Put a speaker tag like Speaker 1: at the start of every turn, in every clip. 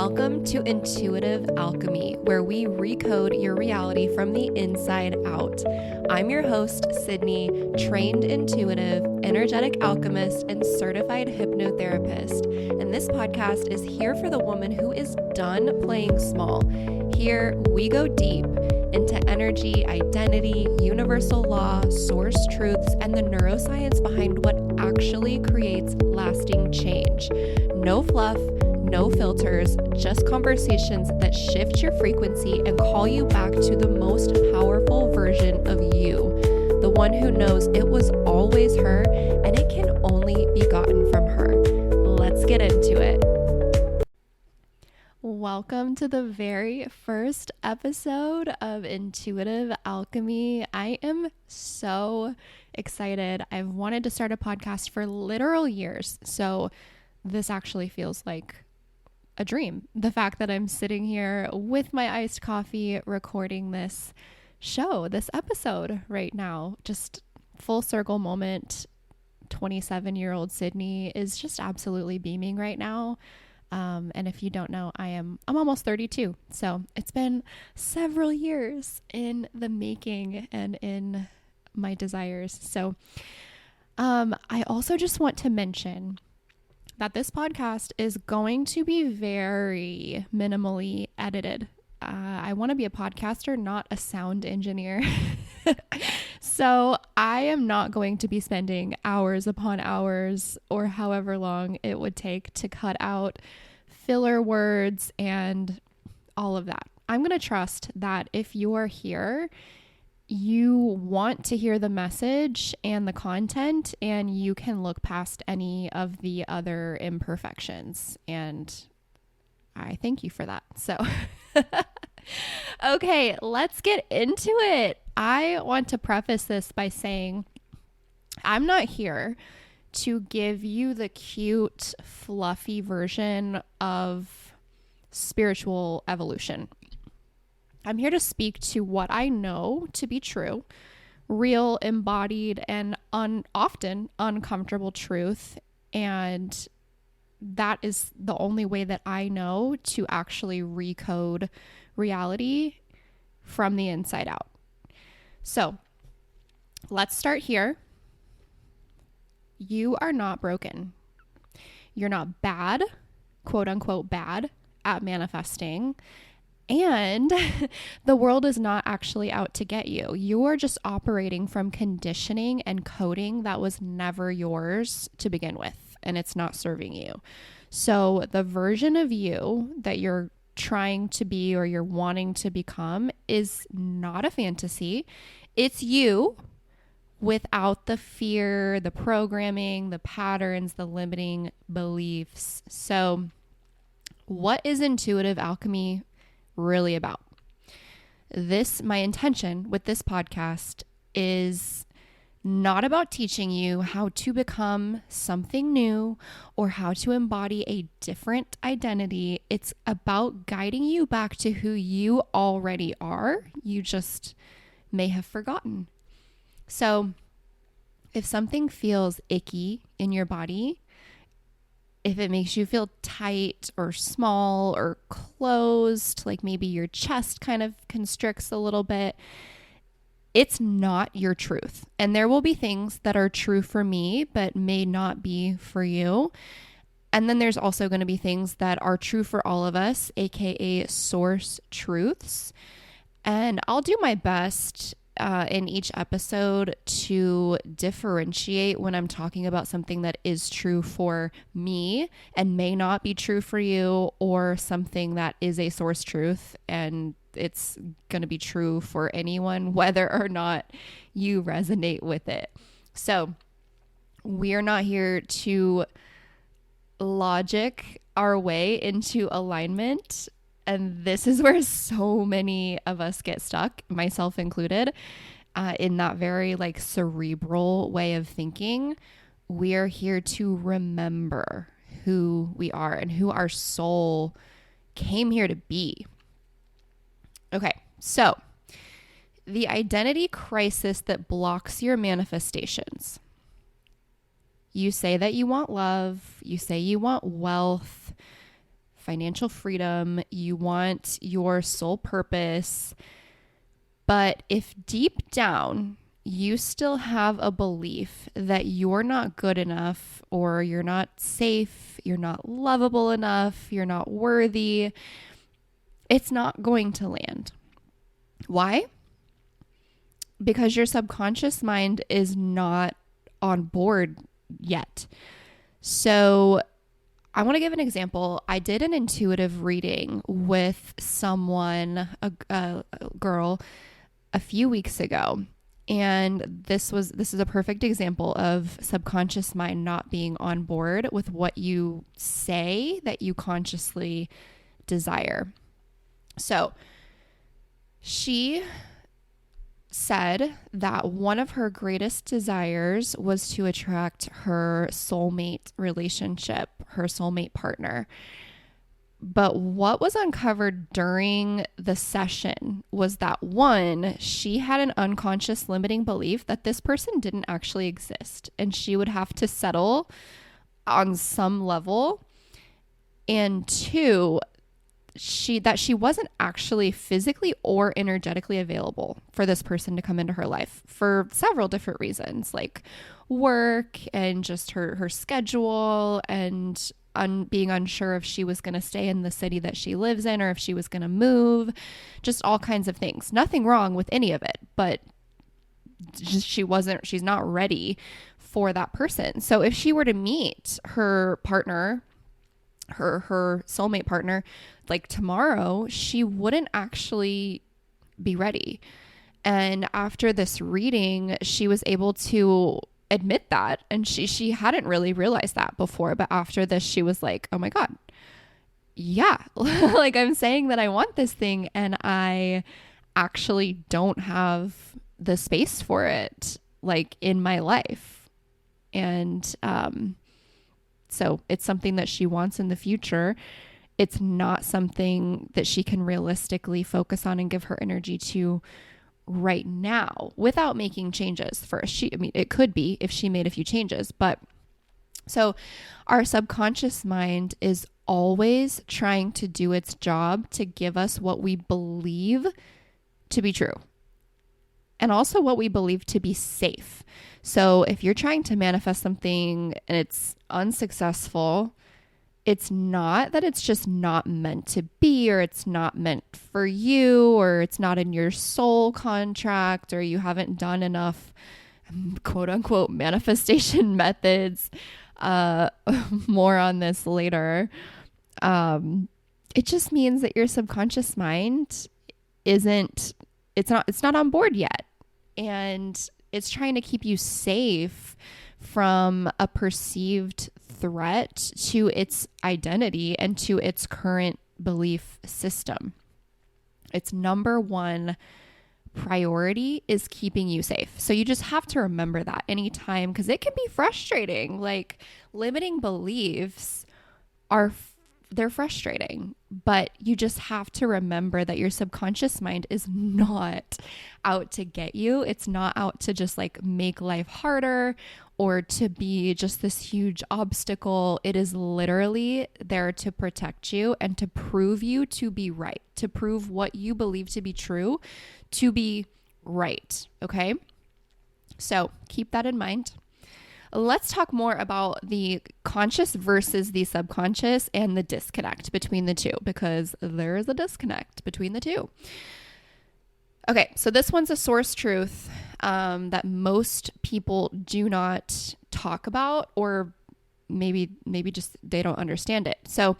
Speaker 1: Welcome to Intuitive Alchemy, where we recode your reality from the inside out. I'm your host, Sydney, trained intuitive, energetic alchemist, and certified hypnotherapist. And this podcast is here for the woman who is done playing small. Here, we go deep into energy, identity, universal law, source truths, and the neuroscience behind what actually creates lasting change. No fluff, no filters, just conversations that shift your frequency and call you back to the most powerful version of you, the one who knows it was always her and it can only be gotten from her. Let's get into it. Welcome to the very first episode of Intuitive Alchemy. I am so excited. I've wanted to start a podcast for literal years, so this actually feels like a dream. The fact that I'm sitting here with my iced coffee recording this show, this episode right now, just full circle moment. 27-year-old Sydney is just absolutely beaming right now. And if you don't know, I'm almost 32. So it's been several years in the making and in my desires. So I also just want to mention that this podcast is going to be very minimally edited. I want to be a podcaster, not a sound engineer. So I am not going to be spending hours upon hours or however long it would take to cut out filler words and all of that. I'm going to trust that if you are here, you want to hear the message and the content, and you can look past any of the other imperfections. And I thank you for that. So, okay, let's get into it. I want to preface this by saying I'm not here to give you the cute, fluffy version of spiritual evolution. I'm here to speak to what I know to be true, real, embodied, and often uncomfortable truth. And that is the only way that I know to actually recode reality from the inside out. So let's start here. You are not broken. You're not bad, quote unquote bad, at manifesting. And the world is not actually out to get you. You are just operating from conditioning and coding that was never yours to begin with, and it's not serving you. So the version of you that you're trying to be or you're wanting to become is not a fantasy. It's you without the fear, the programming, the patterns, the limiting beliefs. So what is intuitive alchemy really about? My intention with this podcast is not about teaching you how to become something new or how to embody a different identity. It's about guiding you back to who you already are. You just may have forgotten. So if something feels icky in your body, if it makes you feel tight or small or closed, like maybe your chest kind of constricts a little bit, it's not your truth. And there will be things that are true for me, but may not be for you. And then there's also going to be things that are true for all of us, aka source truths. And I'll do my best in each episode to differentiate when I'm talking about something that is true for me and may not be true for you, or something that is a source truth and it's going to be true for anyone, whether or not you resonate with it. So we're not here to logic our way into alignment. And this is where so many of us get stuck, myself included, in that very cerebral way of thinking. We are here to remember who we are and who our soul came here to be. Okay, so the identity crisis that blocks your manifestations. You say that you want love, you say you want wealth, financial freedom, you want your sole purpose. But if deep down you still have a belief that you're not good enough, or you're not safe, you're not lovable enough, you're not worthy, it's not going to land. Why? Because your subconscious mind is not on board yet. So I want to give an example. I did an intuitive reading with someone, a girl, a few weeks ago. And this is a perfect example of subconscious mind not being on board with what you say that you consciously desire. So she said that one of her greatest desires was to attract her soulmate relationship, her soulmate partner. But what was uncovered during the session was that, one, she had an unconscious limiting belief that this person didn't actually exist and she would have to settle on some level. And two, she wasn't actually physically or energetically available for this person to come into her life for several different reasons, like work and just her schedule, and being unsure if she was going to stay in the city that she lives in or if she was going to move, just all kinds of things. Nothing wrong with any of it, but just she's not ready for that person. So if she were to meet her partner, her soulmate partner, like tomorrow, she wouldn't actually be ready. And after this reading, she was able to admit that. And she hadn't really realized that before. But after this, she was like, oh my God, yeah, like I'm saying that I want this thing and I actually don't have the space for it, like in my life. And so it's something that she wants in the future. It's not something that she can realistically focus on and give her energy to right now without making changes first. It could be if she made a few changes, but so our subconscious mind is always trying to do its job to give us what we believe to be true and also what we believe to be safe. So if you're trying to manifest something and it's unsuccessful, it's not that it's just not meant to be, or it's not meant for you, or it's not in your soul contract, or you haven't done enough quote unquote manifestation methods. More on this later. It just means that your subconscious mind it's not on board yet. And it's trying to keep you safe from a perceived threat to its identity and to its current belief system. Its number one priority is keeping you safe. So you just have to remember that anytime, because it can be frustrating. Like limiting beliefs they're frustrating, but you just have to remember that your subconscious mind is not out to get you. It's not out to just like make life harder or to be just this huge obstacle. It is literally there to protect you and to prove you to be right, to prove what you believe to be true, to be right. Okay. So keep that in mind. Let's talk more about the conscious versus the subconscious and the disconnect between the two, because there is a disconnect between the two. Okay, so this one's a source truth that most people do not talk about, or maybe just they don't understand it. So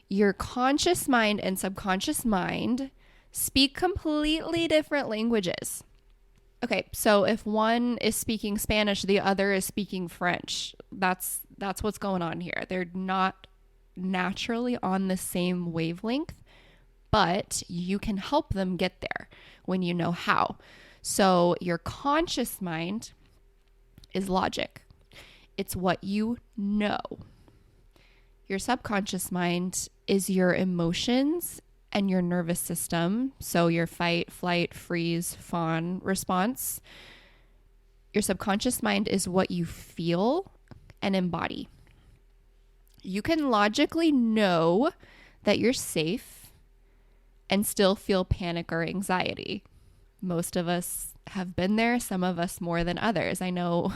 Speaker 1: your conscious mind and subconscious mind speak completely different languages. Okay, so if one is speaking Spanish, the other is speaking French. That's what's going on here. They're not naturally on the same wavelength, but you can help them get there when you know how. So your conscious mind is logic. It's what you know. Your subconscious mind is your emotions and your nervous system. So your fight, flight, freeze, fawn response. Your subconscious mind is what you feel and embody. You can logically know that you're safe and still feel panic or anxiety. Most of us have been there, some of us more than others. I know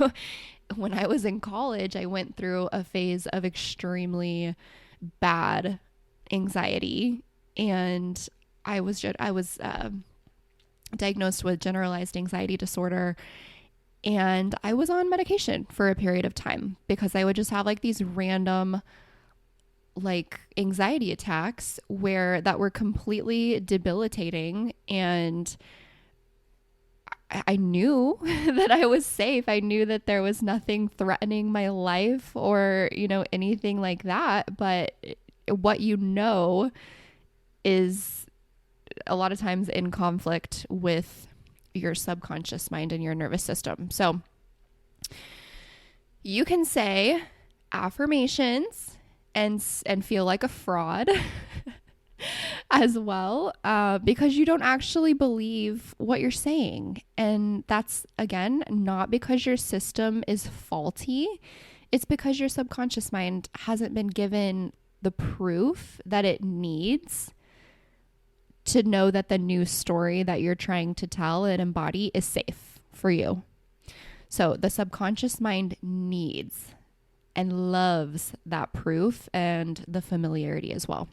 Speaker 1: when I was in college, I went through a phase of extremely bad anxiety, and I was diagnosed with generalized anxiety disorder, and I was on medication for a period of time because I would just have like these random like anxiety attacks that were completely debilitating, and I knew that I was safe. I knew that there was nothing threatening my life or, anything like that. But what is a lot of times in conflict with your subconscious mind and your nervous system. So you can say affirmations and feel like a fraud as well, because you don't actually believe what you're saying. And that's, again, not because your system is faulty. It's because your subconscious mind hasn't been given the proof that it needs to know that the new story that you're trying to tell and embody is safe for you. So the subconscious mind needs and loves that proof and the familiarity as well.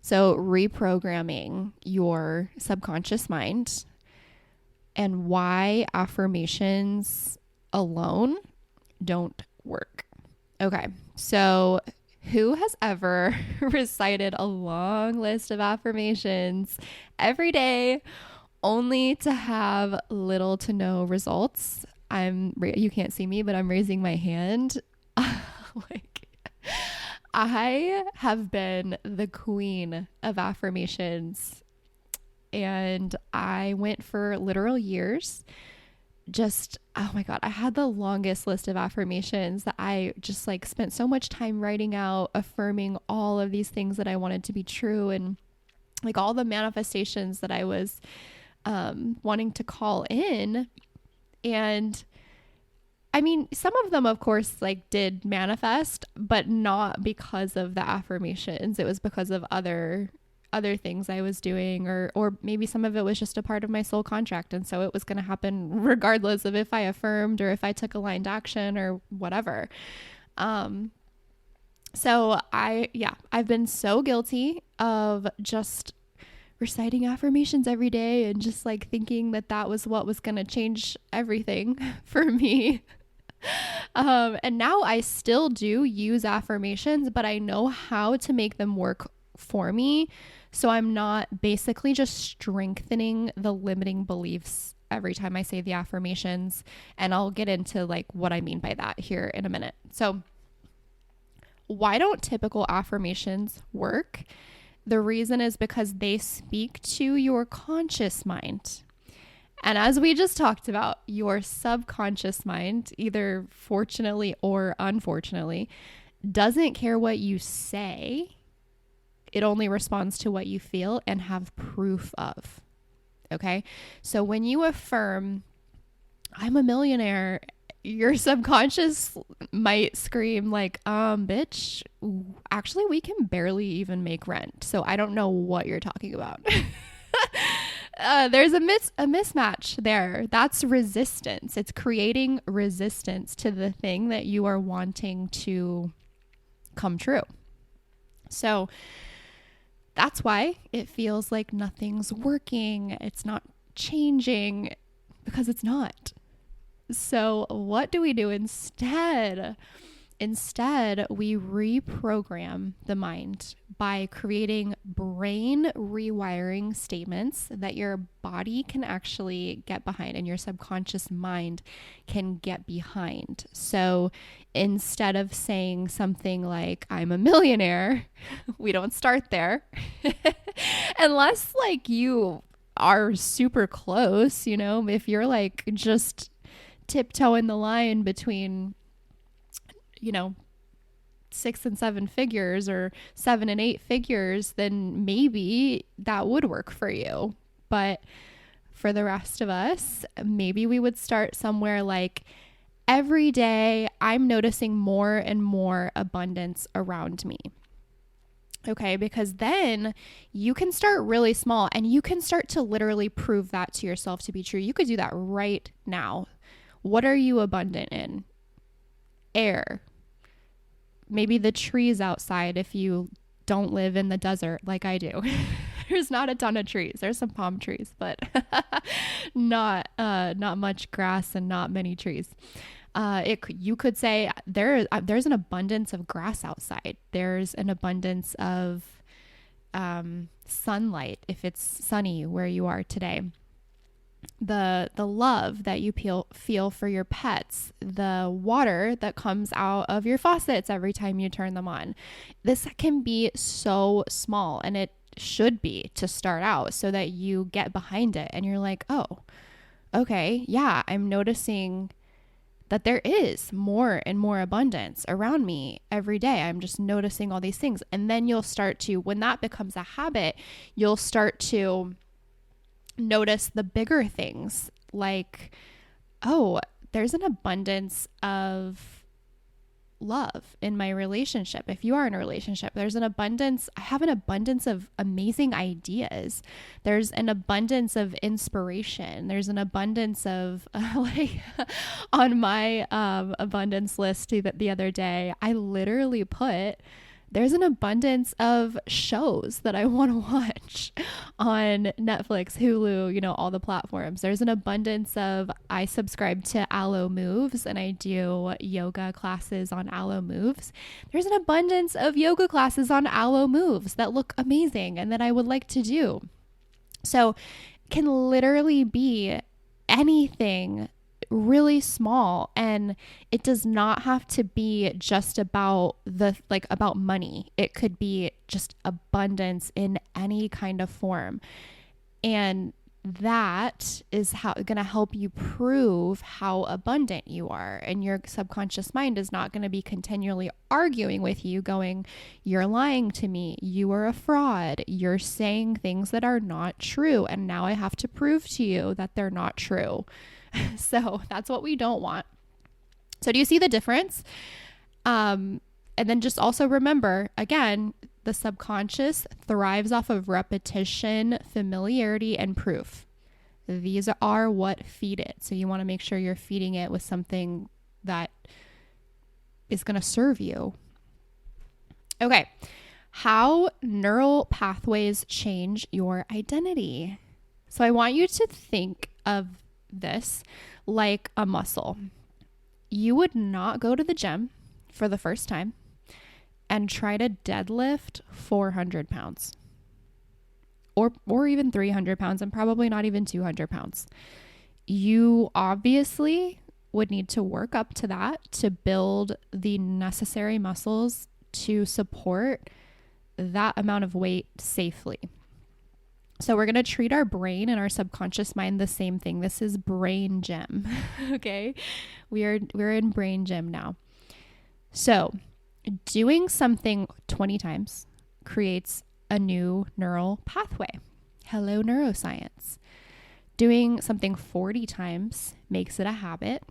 Speaker 1: So reprogramming your subconscious mind, and why affirmations alone don't work. Okay, so who has ever recited a long list of affirmations every day only to have little to no results? You can't see me, but I'm raising my hand. I have been the queen of affirmations, and I went for literal years. Oh my God, I had the longest list of affirmations that I just spent so much time writing out, affirming all of these things that I wanted to be true, and all the manifestations that I was wanting to call in. And I mean, some of them, of course, did manifest, but not because of the affirmations. It was because of other things I was doing, or maybe some of it was just a part of my soul contract. And so it was going to happen regardless of if I affirmed or if I took aligned action or whatever. So I've been so guilty of just reciting affirmations every day and just thinking that was what was going to change everything for me. And now I still do use affirmations, but I know how to make them work for me. So I'm not basically just strengthening the limiting beliefs every time I say the affirmations. And I'll get into what I mean by that here in a minute. So why don't typical affirmations work? The reason is because they speak to your conscious mind. And as we just talked about, your subconscious mind, either fortunately or unfortunately, doesn't care what you say. It only responds to what you feel and have proof of. Okay? So when you affirm, I'm a millionaire, your subconscious might scream bitch, actually we can barely even make rent. So I don't know what you're talking about. There's a mismatch there. That's resistance. It's creating resistance to the thing that you are wanting to come true. So that's why it feels like nothing's working. It's not changing, because it's not. So what do we do instead? Instead, we reprogram the mind by creating brain rewiring statements that your body can actually get behind and your subconscious mind can get behind. So instead of saying something like, I'm a millionaire, we don't start there. Unless you are super close, if you're just tiptoeing the line between 6 and 7 figures or 7 and 8 figures, then maybe that would work for you. But for the rest of us, maybe we would start somewhere every day I'm noticing more and more abundance around me. Okay, because then you can start really small and you can start to literally prove that to yourself to be true. You could do that right now. What are you abundant in? Air. Maybe the trees outside if you don't live in the desert like I do. There's not a ton of trees. There's some palm trees, but not much grass and not many trees. You could say there's an abundance of grass outside. There's an abundance of sunlight if it's sunny where you are today. The love that you feel for your pets, the water that comes out of your faucets every time you turn them on. This can be so small, and it should be to start out, so that you get behind it and you're like, oh, okay, yeah, I'm noticing that there is more and more abundance around me every day. I'm just noticing all these things. And then you'll start to, when that becomes a habit, you'll start to notice the bigger things, like, oh, there's an abundance of love in my relationship. If you are in a relationship, I have an abundance of amazing ideas. There's an abundance of inspiration. There's an abundance of on my abundance list the other day, I literally put, there's an abundance of shows that I want to watch on Netflix, Hulu, all the platforms. There's an abundance of, I subscribe to Alo Moves and I do yoga classes on Alo Moves. There's an abundance of yoga classes on Alo Moves that look amazing and that I would like to do. So it can literally be anything really small, and it does not have to be just about about money. It could be just abundance in any kind of form, and that is going to help you prove how abundant you are. And your subconscious mind is not going to be continually arguing with you going, you're lying to me, you are a fraud, you're saying things that are not true, and now I have to prove to you that they're not true. So that's what we don't want. So do you see the difference? And then just also remember, again, the subconscious thrives off of repetition, familiarity, and proof. These are what feed it. So you want to make sure you're feeding it with something that is going to serve you. Okay. How neural pathways change your identity. So I want you to think of this like a muscle. You would not go to the gym for the first time and try to deadlift 400 pounds or even 300 pounds, and probably not even 200 pounds. You obviously would need to work up to that to build the necessary muscles to support that amount of weight safely. So we're going to treat our brain and our subconscious mind the same thing. This is brain gym. Okay. We're in brain gym now. So doing something 20 times creates a new neural pathway. Hello, neuroscience. Doing something 40 times makes it a habit.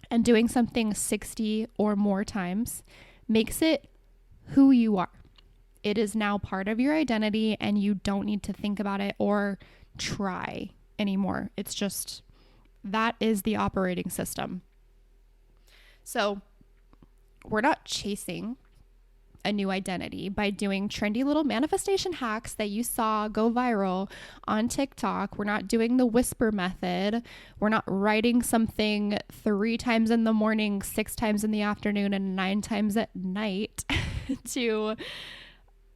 Speaker 1: And doing something 60 or more times makes it who you are. It is now part of your identity, and you don't need to think about it or try anymore. It's just, that is the operating system. So we're not chasing a new identity by doing trendy little manifestation hacks that you saw go viral on TikTok. We're not doing the whisper method. We're not writing something 3 times in the morning, 6 times in the afternoon, and 9 times at night to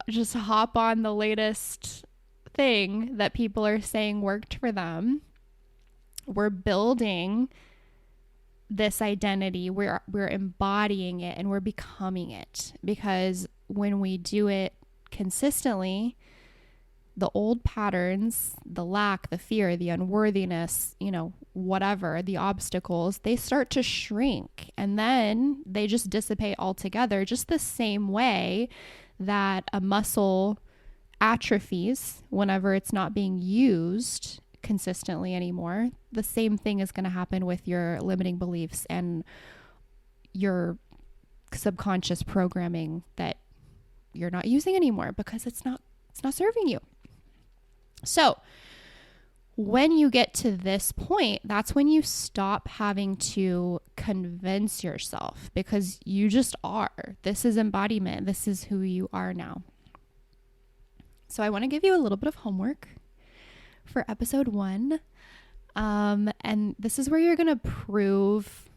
Speaker 1: just hop on the latest thing that people are saying worked for them. We're building this identity. We're embodying it, and we're becoming it, because when we do it consistently, the old patterns, the lack, the fear, the unworthiness, whatever, the obstacles, they start to shrink, and then they just dissipate altogether, just the same way that a muscle atrophies whenever it's not being used consistently anymore. The same thing is going to happen with your limiting beliefs and your subconscious programming that you're not using anymore because it's not serving you. So when you get to this point, that's when you stop having to convince yourself, because you just are. This is embodiment. This is who you are now. So I want to give you a little bit of homework for episode 1. And this is where you're going to prove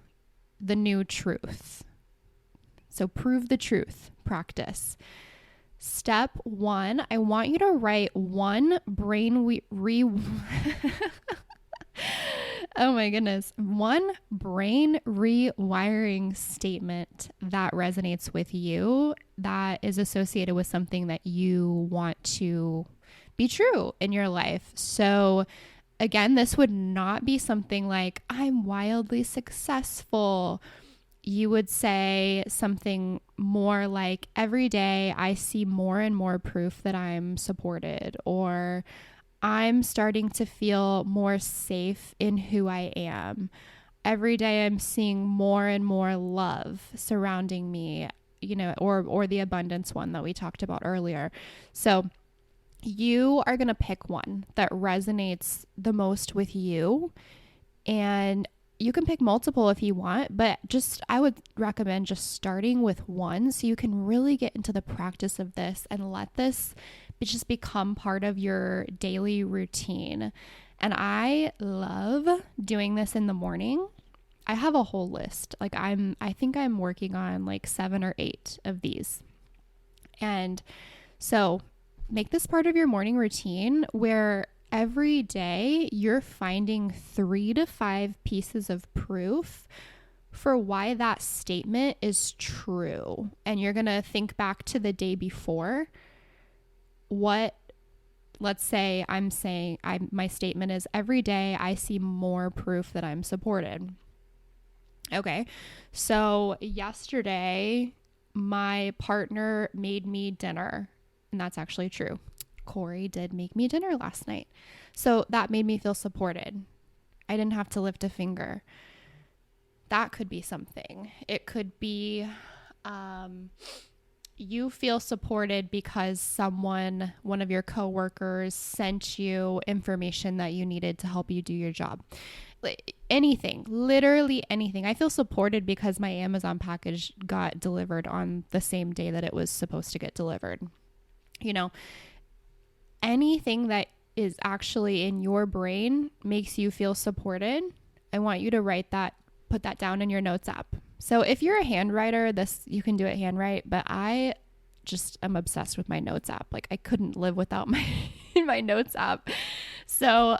Speaker 1: the new truth. So prove the truth, practice. Step 1, I want you to write one brain oh my goodness, one brain rewiring statement that resonates with you, that is associated with something that you want to be true in your life. So again, this would not be something like, I'm wildly successful. You would say something more like, every day I see more and more proof that I'm supported, or I'm starting to feel more safe in who I am. Every day I'm seeing more and more love surrounding me, or the abundance one that we talked about earlier. So you are going to pick one that resonates the most with you, and you can pick multiple if you want, but I would recommend just starting with one so you can really get into the practice of this and let this just become part of your daily routine. And I love doing this in the morning. I have a whole list. I think I'm working on 7 or 8 of these. And so make this part of your morning routine, where every day you're finding 3 to 5 pieces of proof for why that statement is true. And you're going to think back to the day before. Let's say I'm saying my statement is, every day I see more proof that I'm supported. Okay. So yesterday my partner made me dinner, and that's actually true. Corey did make me dinner last night. So that made me feel supported. I didn't have to lift a finger. That could be something. It could be you feel supported because one of your coworkers sent you information that you needed to help you do your job. Anything, literally anything. I feel supported because my Amazon package got delivered on the same day that it was supposed to get delivered. Anything that is actually in your brain makes you feel supported. I want you to put that down in your notes app. So if you're a handwriter, you can do it handwrite, but I just am obsessed with my notes app. I couldn't live without my notes app. So,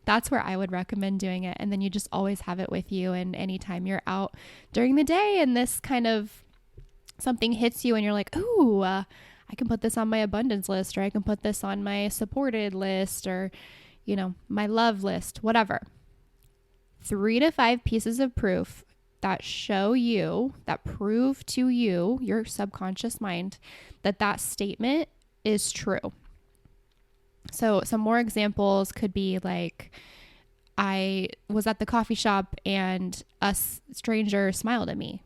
Speaker 1: that's where I would recommend doing it. And then you just always have it with you. And anytime you're out during the day and this kind of something hits you and you're like, ooh, I can put this on my abundance list, or I can put this on my supported list, or, my love list, whatever. 3 to 5 pieces of proof that prove to you, your subconscious mind, that statement is true. So some more examples could be I was at the coffee shop and a stranger smiled at me.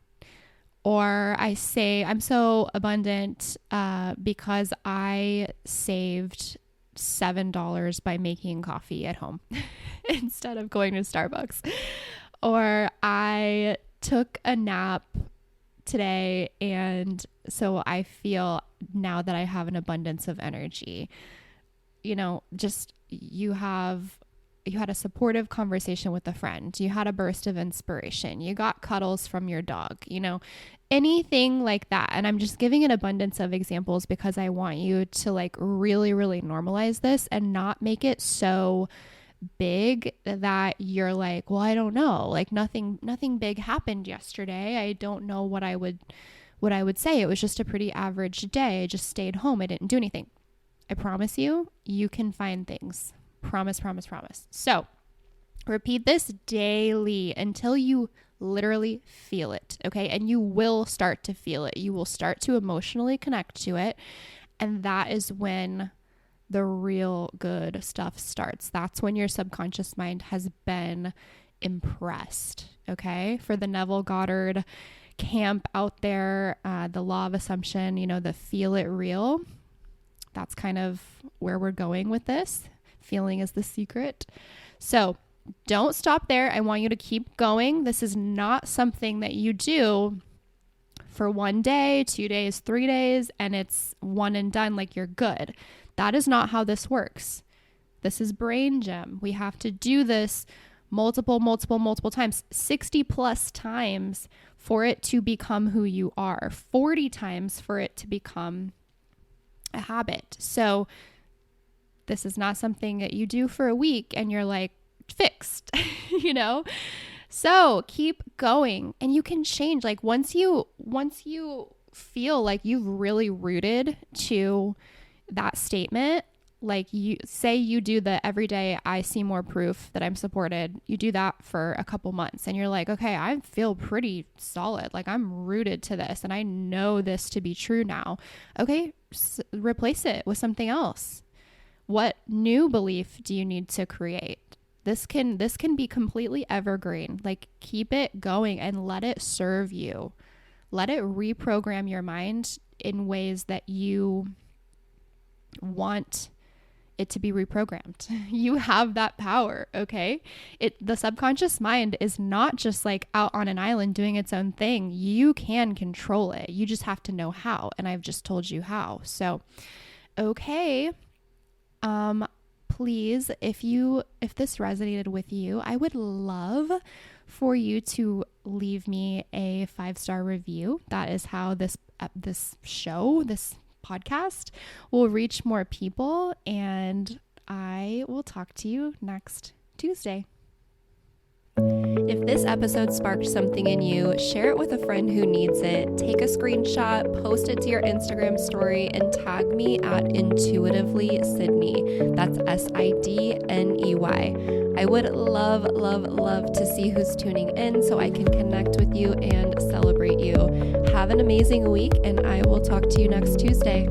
Speaker 1: Or I say, I'm so abundant because I saved $7 by making coffee at home instead of going to Starbucks. Or I took a nap today, and so I feel now that I have an abundance of energy. Just you had a supportive conversation with a friend. You had a burst of inspiration. You got cuddles from your dog, anything like that. And I'm just giving an abundance of examples because I want you to really, really normalize this and not make it so big that you're like, well, I don't know, nothing big happened yesterday. I don't know what I would say. It was just a pretty average day. I just stayed home. I didn't do anything. I promise you can find things. Promise, promise, promise. So repeat this daily until you literally feel it. Okay. And you will start to feel it. You will start to emotionally connect to it. And that is when the real good stuff starts. That's when your subconscious mind has been impressed. Okay. For the Neville Goddard camp out there, the law of assumption, the feel it real. That's kind of where we're going with this. Feeling is the secret. So don't stop there. I want you to keep going. This is not something that you do for 1 day, 2 days, 3 days, and it's one and done, like you're good. That is not how this works. This is brain gym. We have to do this multiple times, 60 plus times for it to become who you are, 40 times for it to become a habit. So this is not something that you do for a week and you're like fixed, So keep going, and you can change. Like once you feel like you've really rooted to that statement, like you say you do the every day I see more proof that I'm supported. You do that for a couple months and you're like, okay, I feel pretty solid. Like I'm rooted to this and I know this to be true now. Okay, replace it with something else. What new belief do you need to create? This can be completely evergreen. Like keep it going and let it serve you. Let it reprogram your mind in ways that you want it to be reprogrammed. You have that power, okay? The subconscious mind is not just like out on an island doing its own thing. You can control it. You just have to know how, and I've just told you how. So, okay. Please, if this resonated with you, I would love for you to leave me a 5-star review. That is how this podcast will reach more people, and I will talk to you next Tuesday. If this episode sparked something in you, share it with a friend who needs it. Take a screenshot, post it to your Instagram story, and tag me at Intuitively Sydney. That's SIDNEY. I would love to see who's tuning in so I can connect with you and celebrate you. Have an amazing week, and I will talk to you next Tuesday.